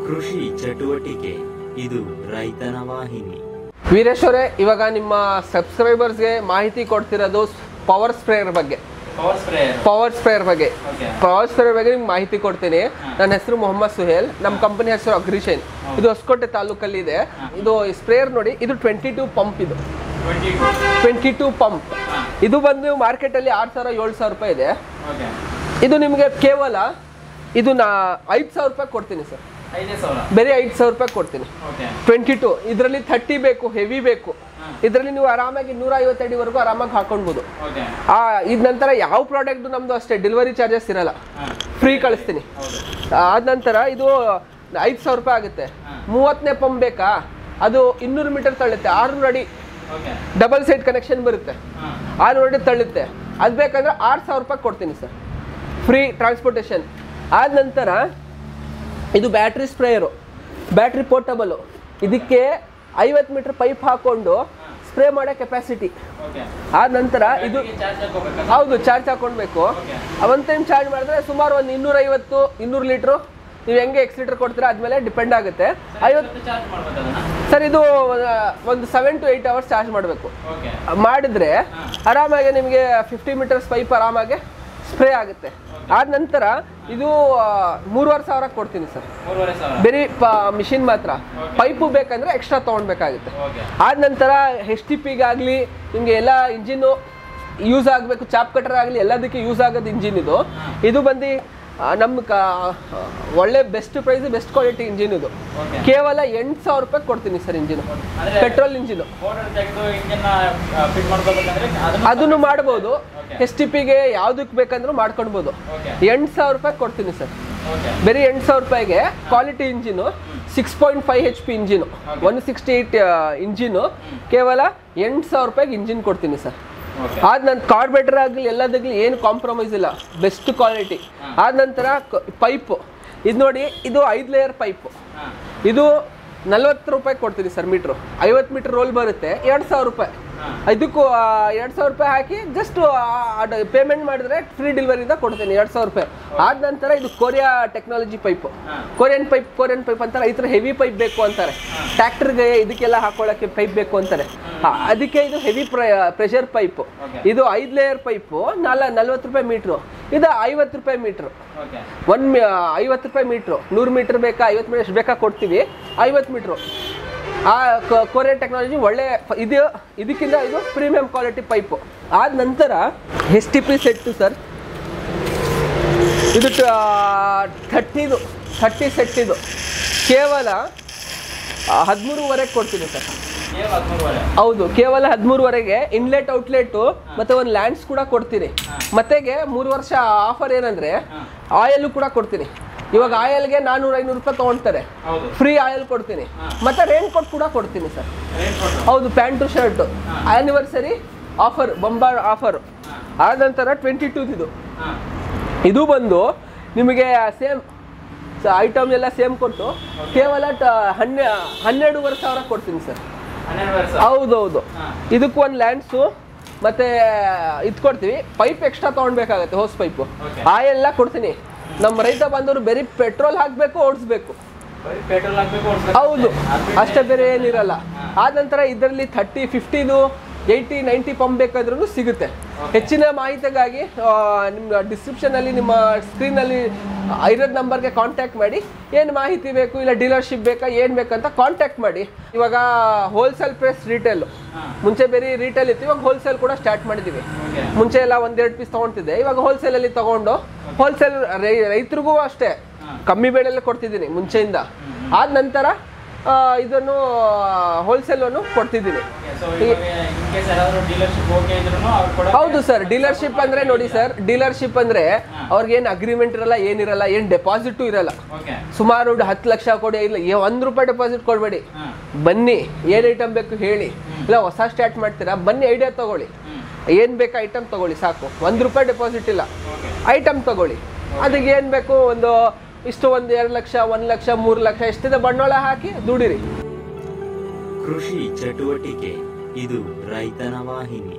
ಕೃಷಿ ಚಟುವಟಿಕೆ ಇದು ರೈತನ ವಾಹಿನಿ. ವೀರೇಶ್ ಅವರೇ, ಇವಾಗ ನಿಮ್ಮ ಸಬ್ಸ್ಕ್ರೈಬರ್ಸ್ಗೆ ಮಾಹಿತಿ ಕೊಡ್ತಿರೋದು ಪವರ್ ಸ್ಪ್ರೇಯರ್ ಬಗ್ಗೆ. ಪವರ್ ಸ್ಪ್ರೇಯರ್ ಬಗ್ಗೆ ನಿಮ್ಗೆ ಮಾಹಿತಿ ಕೊಡ್ತೀನಿ. ನನ್ನ ಹೆಸರು ಮೊಹಮ್ಮದ್ ಸುಹೇಲ್, ನಮ್ಮ ಕಂಪನಿ ಹೆಸರು ಅಗ್ರಿಶೈನ್. ಇದು ಹೊಸಕೋಟೆ ತಾಲೂಕಲ್ಲಿ ಇದೆ. ಇದು ಸ್ಪ್ರೇಯರ್ ನೋಡಿ, ಇದು 22 ಪಂಪ್. ಇದು 22 ಪಂಪ್. ಇದು ಬಂದು ಮಾರ್ಕೆಟಲ್ಲಿ 6,000-7,000 ರೂಪಾಯಿ ಇದೆ. ಇದು ನಿಮಗೆ ಕೇವಲ ಇದು 5,000 ರೂಪಾಯಿ ಕೊಡ್ತೀನಿ ಸರ್. ಬೇರೆ 5,000 ರೂಪಾಯಿ ಕೊಡ್ತೀನಿ. 22 ಇದರಲ್ಲಿ 30 ಬೇಕು, ಹೆವಿ ಬೇಕು. ಇದರಲ್ಲಿ ನೀವು ಆರಾಮಾಗಿ 150 ಅಡಿವರೆಗೂ ಆರಾಮಾಗಿ ಹಾಕೊಳ್ಬೋದು. ಇದ ನಂತರ ಯಾವ ಪ್ರಾಡಕ್ಟ್ ನಮ್ದು ಅಷ್ಟೇ ಡೆಲಿವರಿ ಚಾರ್ಜಸ್ ಇರಲ್ಲ, ಫ್ರೀ ಕಳಿಸ್ತೀನಿ. ಆದ ನಂತರ ಇದು 5,000 ರೂಪಾಯಿ ಆಗುತ್ತೆ. 30ನೇ ಪಂಪ್ ಬೇಕಾ, ಅದು 200 ಮೀಟರ್ ತಳ್ಳುತ್ತೆ. 600 ಅಡಿ ಡಬಲ್ ಸೈಡ್ ಕನೆಕ್ಷನ್ ಬರುತ್ತೆ. 600 ಅಡಿ ತಳ್ಳುತ್ತೆ. ಅದು ಬೇಕಂದ್ರೆ 6,000 ರೂಪಾಯಿ ಕೊಡ್ತೀನಿ ಸರ್, ಫ್ರೀ ಟ್ರಾನ್ಸ್ಪೋರ್ಟೇಷನ್. ಆದ ನಂತರ ಇದು ಬ್ಯಾಟ್ರಿ ಸ್ಪ್ರೇಯರು, ಬ್ಯಾಟ್ರಿ ಪೋರ್ಟಬಲು. ಇದಕ್ಕೆ 50 ಮೀಟರ್ ಪೈಪ್ ಹಾಕೊಂಡು ಸ್ಪ್ರೇ ಮಾಡೋ ಕೆಪಾಸಿಟಿ. ಆದ ನಂತರ ಇದು ಹೌದು, ಚಾರ್ಜ್ ಹಾಕೊಳ್ಬೇಕು. ಒನ್ ಟೈಮ್ ಚಾರ್ಜ್ ಮಾಡಿದ್ರೆ ಸುಮಾರು ಒಂದು 250-200 ಲೀಟ್ರು. ನೀವು ಹೆಂಗೆ ಎಕ್ಸ್ ಲೀಟರ್ ಕೊಡ್ತೀರಾ ಅದ್ಮೇಲೆ ಡಿಪೆಂಡ್ ಆಗುತ್ತೆ. 50 ಸರ್, ಇದು ಒಂದು 7 to 8 ಅವರ್ಸ್ ಚಾರ್ಜ್ ಮಾಡಬೇಕು. ಮಾಡಿದ್ರೆ ಆರಾಮಾಗಿ ನಿಮಗೆ 50 ಮೀಟರ್ಸ್ ಪೈಪ್ ಆರಾಮಾಗಿ ಸ್ಪ್ರೇ ಆಗುತ್ತೆ. ಆದ ನಂತರ ಇದು 3,500 ಕೊಡ್ತೀನಿ ಸರ್, ಬರೀ ಮಿಷಿನ್ ಮಾತ್ರ. ಪೈಪು ಬೇಕಂದ್ರೆ ಎಕ್ಸ್ಟ್ರಾ ತೊಗೊಳ್ಬೇಕಾಗುತ್ತೆ. ಆದ ನಂತರ HTPಗಾಗಲಿ ನಿಮಗೆ ಎಲ್ಲ ಇಂಜಿನ್ನು ಯೂಸ್ ಆಗಬೇಕು, ಚಾಪ್ ಕಟರ್ ಆಗಲಿ ಎಲ್ಲದಕ್ಕೆ ಯೂಸ್ ಆಗೋದು ಇಂಜಿನ್ ಇದು. ಇದು ಬಂದು ನಮ್ಮ ಒಳ್ಳೆ best price, best quality engine. ಇದು ಕೇವಲ 8,000 ರೂಪಾಯಿ ಕೊಡ್ತೀನಿ ಸರ್. ಇಂಜಿನ್ ಪೆಟ್ರೋಲ್ ಇಂಜಿನ್ ಅದನ್ನು ಮಾಡ್ಬೋದು. HTPಗೆ ಯಾವುದಕ್ಕೆ ಬೇಕಂದ್ರೂ ಮಾಡ್ಕೊಳ್ಬೋದು. 8,000 ರೂಪಾಯಿ ಕೊಡ್ತೀನಿ ಸರ್. ಬರೀ 8,000 ರೂಪಾಯಿಗೆ quality engine, 6.5 HP engine, 168 engine, ಕೇವಲ 8,000 ರೂಪಾಯಿಗೆ ಇಂಜಿನ್ ಕೊಡ್ತೀನಿ ಸರ್. ಆದ ನಂತರ ಕಾರ್ಬೇಟರ್ ಆಗಲಿ ಎಲ್ಲದಾಗಲಿ ಏನು ಕಾಂಪ್ರಮೈಸ್ ಇಲ್ಲ, ಬೆಸ್ಟ್ ಕ್ವಾಲಿಟಿ. ಆದ ನಂತರ ಪೈಪು ಇದು ನೋಡಿ, ಇದು 5 ಲೇಯರ್ ಪೈಪು. ಇದು 40 ರೂಪಾಯಿ ಕೊಡ್ತೀನಿ ಸರ್ ಮೀಟ್ರು. 50 ಮೀಟರ್ ರೋಲ್ ಬರುತ್ತೆ, 2,000 ರೂಪಾಯಿ. ಇದಕ್ಕೂ 2,000 ರೂಪಾಯಿ ಹಾಕಿ ಜಸ್ಟ್ ಪೇಮೆಂಟ್ ಮಾಡಿದ್ರೆ ಫ್ರೀ ಡೆಲಿವರಿಯಿಂದ ಕೊಡ್ತೀನಿ 2,000 ರೂಪಾಯಿ. ಆದ ನಂತರ ಇದು Korea technology pipe, Korean pipe ಅಂತಾರೆ. ಈ ಥರ ಹೆವಿ ಪೈಪ್ ಬೇಕು ಅಂತಾರೆ, ಟ್ರ್ಯಾಕ್ಟರ್ಗೆ ಇದಕ್ಕೆಲ್ಲ ಹಾಕೊಳ್ಳೋಕ್ಕೆ ಪೈಪ್ ಬೇಕು ಅಂತಾರೆ. ಅದಕ್ಕೆ ಇದು ಹೆವಿ ಪ್ರೆಷರ್ ಪೈಪು. ಇದು 5 ಲೇಯರ್ ಪೈಪು, 40 ರೂಪಾಯಿ ಮೀಟ್ರು. ಇದು 50 ರೂಪಾಯಿ ಮೀಟ್ರು. 50 ರೂಪಾಯಿ ಮೀಟ್ರು. 100 ಮೀಟ್ರ್ ಬೇಕಾ, 50 ಮೀಟರ್ ಎಷ್ಟು ಬೇಕಾ ಕೊಡ್ತೀವಿ. 50 ಮೀಟ್ರು. ಕೊರಿಯನ್ ಟೆಕ್ನಾಲಜಿ ಒಳ್ಳೆ ಇದು. ಇದಕ್ಕಿಂತ ಇದು ಪ್ರೀಮಿಯಂ ಕ್ವಾಲಿಟಿ ಪೈಪು. ಆದ ನಂತರ HTP ಸೆಟ್ಟು ಸರ್, ಇದು 30 ಸೆಟ್. ಇದು ಕೇವಲ 13,500 ಕೊಡ್ತೀನಿ ಸರ್. ಹೌದು, ಕೇವಲ 13,500. ಇನ್ಲೆಟ್ ಔಟ್ಲೆಟ್ ಮತ್ತೆ ಒಂದು ಲ್ಯಾಂಡ್ಸ್ ಕೂಡ ಕೊಡ್ತೀನಿ. ಮತ್ತೆಗೆ 3 ವರ್ಷ ಆಫರ್ ಏನಂದ್ರೆ ಆಯಿಲ್ ಕೂಡ ಕೊಡ್ತೀನಿ. ಇವಾಗ ಆಯಿಲ್ಗೆ 400-500 ರೂಪಾಯಿ ತೊಗೊಳ್ತಾರೆ, ಫ್ರೀ ಆಯಿಲ್ ಕೊಡ್ತೀನಿ. ಮತ್ತೆ ರೇನ್ ಕೋಟ್ ಕೂಡ ಕೊಡ್ತೀನಿ ಸರ್. ಹೌದು, pant shirt anniversary offer, bumper offer. ಆದ ನಂತರ 22 ಇದು ಬಂದು ನಿಮಗೆ ಸೇಮ್ ಐಟಮ್ ಎಲ್ಲ ಸೇಮ್ ಕೊಟ್ಟು ಕೇವಲ 12,500 ಕೊಡ್ತೀನಿ ಸರ್. ಹೌದೌದು. ಇದಕ್ಕೂ ಒಂದು ಲ್ಯಾಂಡ್ಸು ಮತ್ತೆ ಇದು ಕೊಡ್ತೀವಿ. ಪೈಪ್ ಎಕ್ಸ್ಟ್ರಾ ತೊಗೊಳ್ಬೇಕಾಗತ್ತೆ, ಹೋಸ್ ಪೈಪು. ಆಯೆಲ್ಲ ಕೊಡ್ತೀನಿ. ನಮ್ಮ ರೈತ ಬಂದವರು ಬರೀ ಪೆಟ್ರೋಲ್ ಹಾಕಬೇಕು, ಓಡಿಸ್ಬೇಕು. ಹೌದು, ಅಷ್ಟೇ, ಬೇರೆ ಏನಿರಲ್ಲ. ಆದ ನಂತರ ಇದರಲ್ಲಿ 30, 50, 80, 90 ಪಂಪ್ ಬೇಕಾದ್ರೂ ಸಿಗುತ್ತೆ. ಹೆಚ್ಚಿನ ಮಾಹಿತಿಗಾಗಿ ನಿಮ್ಮ ಡಿಸ್ಕ್ರಿಪ್ಷನಲ್ಲಿ, ನಿಮ್ಮ ಸ್ಕ್ರೀನಲ್ಲಿ ಇರೋದು ನಂಬರ್ಗೆ ಕಾಂಟ್ಯಾಕ್ಟ್ ಮಾಡಿ. ಏನು ಮಾಹಿತಿ ಬೇಕು, ಇಲ್ಲ ಡೀಲರ್ಶಿಪ್ ಬೇಕಾ, ಏನು ಬೇಕಂತ ಕಾಂಟ್ಯಾಕ್ಟ್ ಮಾಡಿ. ಇವಾಗ ಹೋಲ್ಸೇಲ್ ಪ್ಲಸ್ ರಿಟೇಲು. ಮುಂಚೆ ಬೇರೆ ರಿಟೇಲ್ ಇತ್ತು, ಇವಾಗ ಹೋಲ್ಸೇಲ್ ಕೂಡ ಸ್ಟಾರ್ಟ್ ಮಾಡಿದ್ದೀವಿ. ಮುಂಚೆ ಎಲ್ಲ 1-2 ಪೀಸ್ ತೊಗೊಳ್ತಿದ್ದೆ, ಇವಾಗ ಹೋಲ್ಸೇಲಲ್ಲಿ ತೊಗೊಂಡು ಹೋಲ್ಸೇಲ್ ರೈತರಿಗೂ ಅಷ್ಟೇ ಕಮ್ಮಿ ಬೆಲೆಯಲ್ಲಿ ಕೊಡ್ತಿದ್ದೀನಿ ಮುಂಚೆಯಿಂದ. ಆದ ನಂತರ ಇದನ್ನು ಹೋಲ್ಸೇಲನ್ನು ಕೊಡ್ತಿದ್ದೀನಿ. ಹೌದು ಸರ್, ಡೀಲರ್ಶಿಪ್ ಅಂದರೆ ನೋಡಿ ಸರ್, ಡೀಲರ್ಶಿಪ್ ಅಂದರೆ ಅವ್ರಿಗೇನು ಅಗ್ರಿಮೆಂಟ್ ಇರಲ್ಲ, ಏನಿರಲ್ಲ, ಏನು ಡೆಪಾಸಿಟು ಇರಲ್ಲ. ಸುಮಾರು 10 ಲಕ್ಷ ಕೊಡಿ, ಇಲ್ಲ 1 ರೂಪಾಯಿ ಡೆಪಾಸಿಟ್ ಕೊಡಬೇಡಿ. ಬನ್ನಿ, ಏನು ಐಟಮ್ ಬೇಕು ಹೇಳಿ. ಇಲ್ಲ ಹೊಸ ಸ್ಟಾರ್ಟ್ ಮಾಡ್ತೀರಾ, ಬನ್ನಿ, ಐಡಿಯಾ ತೊಗೊಳ್ಳಿ. ಏನು ಬೇಕಾ ಐಟಮ್ ತೊಗೊಳ್ಳಿ, ಸಾಕು. 1 ರೂಪಾಯಿ ಡೆಪಾಸಿಟ್ ಇಲ್ಲ, ಐಟಮ್ ತೊಗೊಳ್ಳಿ. ಅದಕ್ಕೆ ಏನು ಬೇಕು, ಒಂದು 2 ಲಕ್ಷ, 1 ಲಕ್ಷ, 3 ಲಕ್ಷ ಎಷ್ಟಿದೆ ಬಂಡವಾಳ ಹಾಕಿ ದುಡಿರಿ. ಕೃಷಿ ಚಟುವಟಿಕೆ ಇದು ರೈತನ ವಾಹಿನಿ.